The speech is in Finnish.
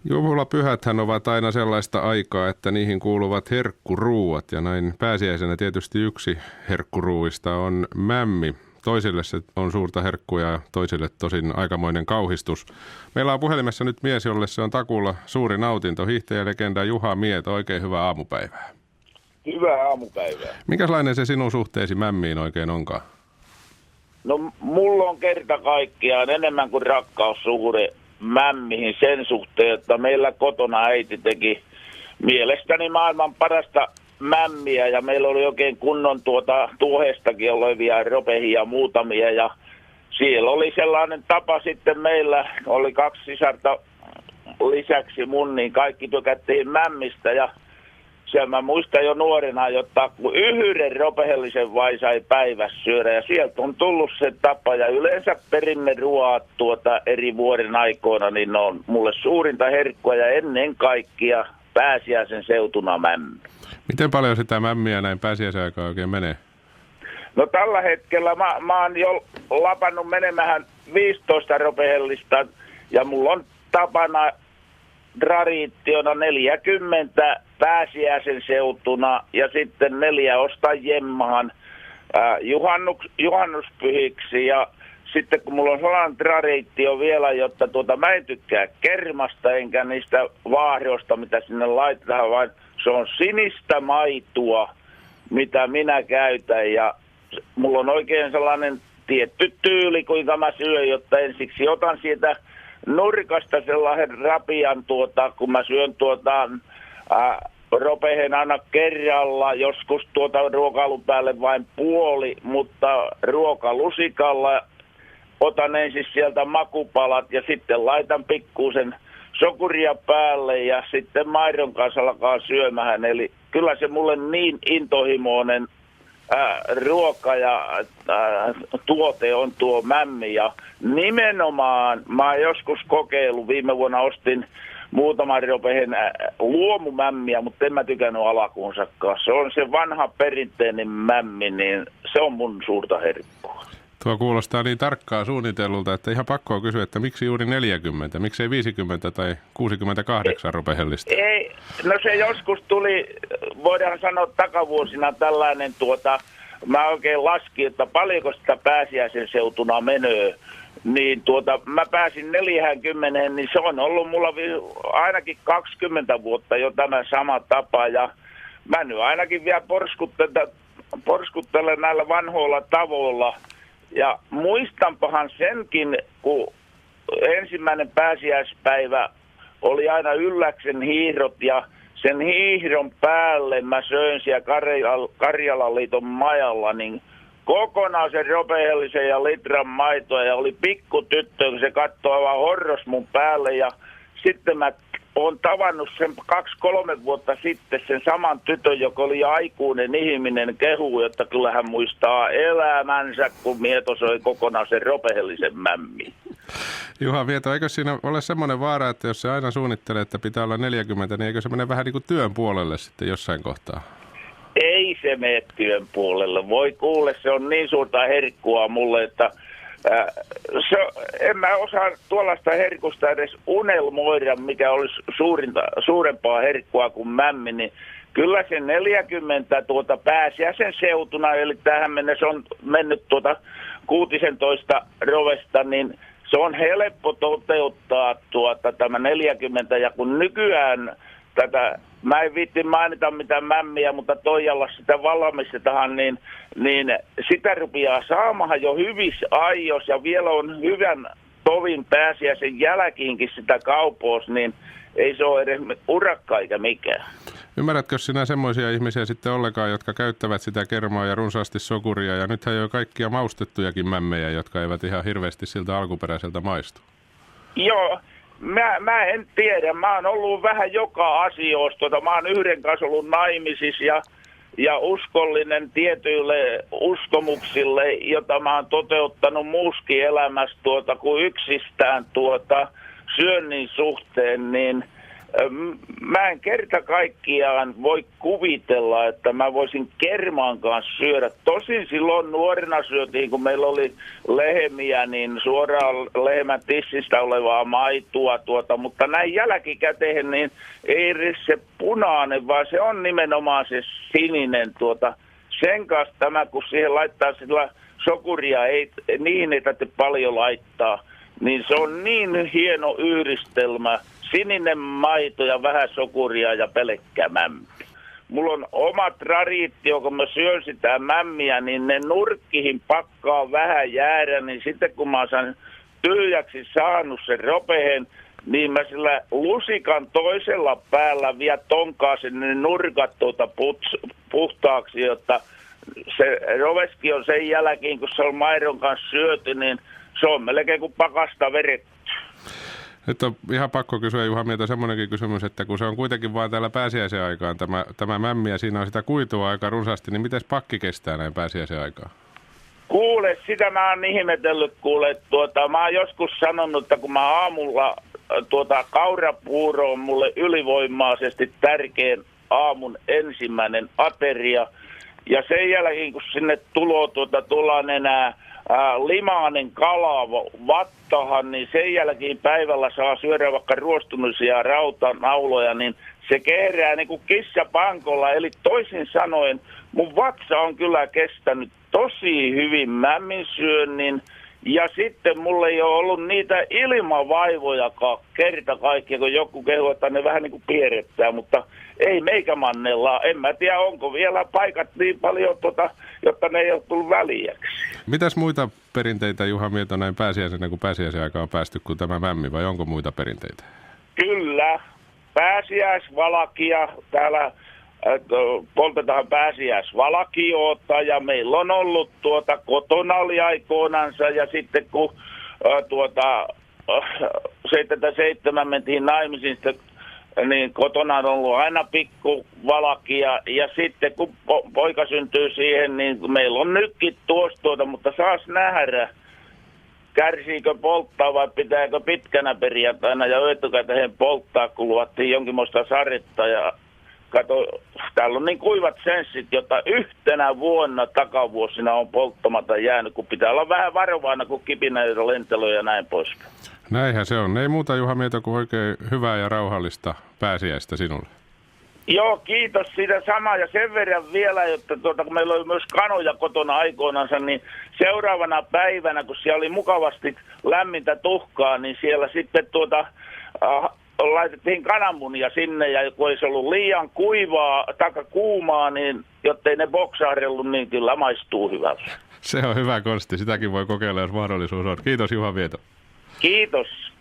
Juhlapyhäthän ovat aina sellaista aikaa, että niihin kuuluvat herkkuruuat ja näin pääsiäisenä tietysti yksi herkkuruuista on mämmi. Toisille se on suurta herkkua ja toisille tosin aikamoinen kauhistus. Meillä on puhelimessa nyt mies, jolle se on takuulla suuri nautinto. Hiihtäjälegenda Juha Mieto, oikein hyvää aamupäivää. Hyvää aamupäivää. Minkälainen se sinun suhteesi mämmiin oikein onkaan? No mulla on kerta kaikkiaan enemmän kuin rakkaussuhde mämmihin sen suhteen, että meillä kotona äiti teki mielestäni maailman parasta mämmiä ja meillä oli oikein kunnon tuohestakin olevia ropehia muutamia ja siellä oli sellainen tapa sitten meillä, oli 2 sisarta lisäksi mun, niin kaikki tykättiin mämmistä ja siellä mä muistan jo nuorena, jotta kun yhden ropehellisen vai sai päivässä syödä ja sieltä on tullut se tapa ja yleensä perinneruoat eri vuoden aikoina, niin ne on mulle suurinta herkkua ja ennen kaikkea pääsiäisen seutuna mämmi. Miten paljon sitä mämmiä näin pääsiäisen aikaa oikein menee? No tällä hetkellä mä oon jo lapannut menemään 15 ropehellista ja mulla on tapana traditiona 40 pääsiäisen seutuna ja sitten 4 ostaa jemmahan juhannuspyhiksi ja sitten kun mulla on sellainen traditio vielä, jotta mä en tykkää kermasta enkä niistä vaahdosta, mitä sinne laitetaan, vaan se on sinistä maitoa, mitä minä käytän ja mulla on oikein sellainen tietty tyyli, kuinka mä syön, jotta ensiksi otan siitä nurkasta sellaisen rapian kun mä syön ropehen aina kerralla, joskus ruokailun päälle vain puoli, mutta ruokalusikalla otan ensin sieltä makupalat ja sitten laitan pikkuisen sokuria päälle ja sitten maidon kanssa alkaa syömähän. Eli kyllä se mulle niin intohimoinen ruoka ja tuote on tuo mämmi ja nimenomaan mä oon joskus kokeillut, viime vuonna ostin muutaman ropehen luomumämmiä, mutta en mä tykännyt alkuunsakaan. Se on se vanha perinteinen mämmi, niin se on mun suurta herkkua. Tuo kuulostaa niin tarkkaa suunnitellulta, että ihan pakko on kysyä, että miksi juuri 40, miksei 50 tai 68 ropehellista? Ei, no se joskus tuli, voidaan sanoa takavuosina tällainen mä oikein laskin, että paljonko sitä pääsiäisen seutuna menee. Niin mä pääsin 40, niin se on ollut mulla ainakin 20 vuotta jo tämä sama tapa. Ja mä nyt ainakin vielä porskuttelen näillä vanhoilla tavoilla. Ja muistanpahan senkin, kun ensimmäinen pääsiäispäivä oli aina Ylläksen hiihrot ja sen hiihron päälle mä söin siellä Karjalan liiton majalla, niin kokonaisen ropehellisen ja litran maitoa ja oli pikkutyttö, kun se katsoi aivan horros mun päälle ja sitten mä oon tavannut sen 2-3 vuotta sitten sen saman tytön, joka oli aikuinen ihminen kehu, jotta kyllä hän muistaa elämänsä, kun Mieto söi kokonaisen ropehellisen mämmi. Juha Mieto, eikö siinä ole semmoinen vaara, että jos se aina suunnittelee, että pitää olla 40, niin eikö se mene vähän niin kuin työn puolelle sitten jossain kohtaa? Ei se mene työn puolelle. Voi kuule, se on niin suurta herkkua mulle, että en mä osaa tuollaista herkusta edes unelmoida, mikä olisi suurempaa herkkua kuin mämmi, niin kyllä se 40 pääsiäisen seutuna, eli tähän mennessä on mennyt 16 rovesta, niin se on helppo toteuttaa tämä 40, ja kun nykyään mä en viitti mainita mitään mämmiä, mutta Toijalla sitä valmistetaan, niin sitä rupeaa saamahan jo hyvissä ajoissa ja vielä on hyvän tovin pääsiäisen jälkiinkin sitä kaupoissa, niin ei se ole edes urakka eikä mikään. Ymmärrätkö sinä semmoisia ihmisiä sitten ollenkaan, jotka käyttävät sitä kermaa ja runsaasti sokuria ja nythän jo kaikkia maustettujakin mämmejä, jotka eivät ihan hirveästi siltä alkuperäiseltä maistu? Joo. Mä en tiedä. Mä oon ollut vähän joka asioista. Mä oon yhden kanssa ollut naimisissa ja uskollinen tietyille uskomuksille, jota mä oon toteuttanut muuskin elämässä kuin yksistään syönnin suhteen, niin Mä en kerta kaikkiaan voi kuvitella, että mä voisin kermaan kanssa syödä. Tosin silloin nuorena syötiin, kun meillä oli lehmiä, niin suoraan lehmän tissistä olevaa maitoa, mutta näin jälkikäteen niin ei edes se punainen, vaan se on nimenomaan se sininen. Sen kanssa tämä, kun siihen laittaa sillä sokuria, niin ei tarvitse paljon laittaa, niin se on niin hieno yhdistelmä. Sininen maito ja vähän sokuria ja pelkkä mämmi. Mulla on oma traditio, kun mä syön sitä mämmiä, niin ne nurkkihin pakkaa vähän jäädä, niin sitten kun mä oon tyhjäksi saanut sen ropehen, niin mä sillä lusikan toisella päällä vielä tonkaasin ne nurkat puhtaaksi, jotta se roveski on sen jälkeen, kun se on maidon kanssa syöty, niin se on melkein kuin pakasta veretty. Nyt on ihan pakko kysyä Juha Mieto semmoinenkin kysymys, että kun se on kuitenkin vaan täällä pääsiäisen aikaan tämä mämmi ja siinä on sitä kuitua aika runsaasti, niin miten pakki kestää näin pääsiäisen aikaan? Kuule, sitä mä oon ihmetellyt, mä oon joskus sanonut, että kun mä aamulla kaurapuuro on mulle ylivoimaisesti tärkein aamun ensimmäinen ateria. Ja sen jälkeen, kun sinne tulee enää limainen kala vattahan, niin sen jälkeen päivällä saa syödä vaikka ruostumisia rautanauloja, niin se kehrää niin kuin kissa pankolla. Eli toisin sanoen, mun vatsa on kyllä kestänyt tosi hyvin mämminsyönnin. Ja sitten mulla ei ole ollut niitä ilmavaivojakaan kerta kaikkiaan, kun joku kehuu, että ne vähän niin kuin pierrettää, mutta ei meikämannella. En mä tiedä, onko vielä paikat niin paljon, jotta ne ei ole tullut väliäksi. Mitäs muita perinteitä, Juha Mieto, näin pääsiäisenä, kun pääsiäisen aikaan on päästy kuin tämä mämmi, vai onko muita perinteitä? Kyllä. Pääsiäisvalkia. Täällä poltetaan pääsiäisvalkiota ja meillä on ollut kotona oli aikoinansa ja sitten kun 77 mentiin naimisiin, niin kotona on ollut aina pikku valkia ja sitten kun poika syntyy siihen, niin meillä on nytkin tuosta, mutta saas nähdä, kärsiikö polttaa vai pitääkö pitkänä perjantaina ja etukäteen polttaa, kun luvattiin jonkinlaista saretta ja kato, täällä on niin kuivat senssit, jotta yhtenä vuonna takavuosina on polttamatta jäänyt, kun pitää olla vähän varovaana, kun kipinöitä, lentelöjä ja näin pois. Näinhän se on. Ei muuta, Juha Mieto, kuin oikein hyvää ja rauhallista pääsiäistä sinulle. Joo, kiitos siitä samaa. Ja sen verran vielä, että kun meillä oli myös kanoja kotona aikoinansa, niin seuraavana päivänä, kun siellä oli mukavasti lämmintä tuhkaa, niin siellä sitten laitettiin kananmunia sinne, ja kun ei se ollut liian kuumaa, niin jottei ne boksahdellut, niin kyllä maistuu hyvältä. Se on hyvä konsti. Sitäkin voi kokeilla, jos mahdollisuus on. Kiitos, Juha Mieto. Kiitos.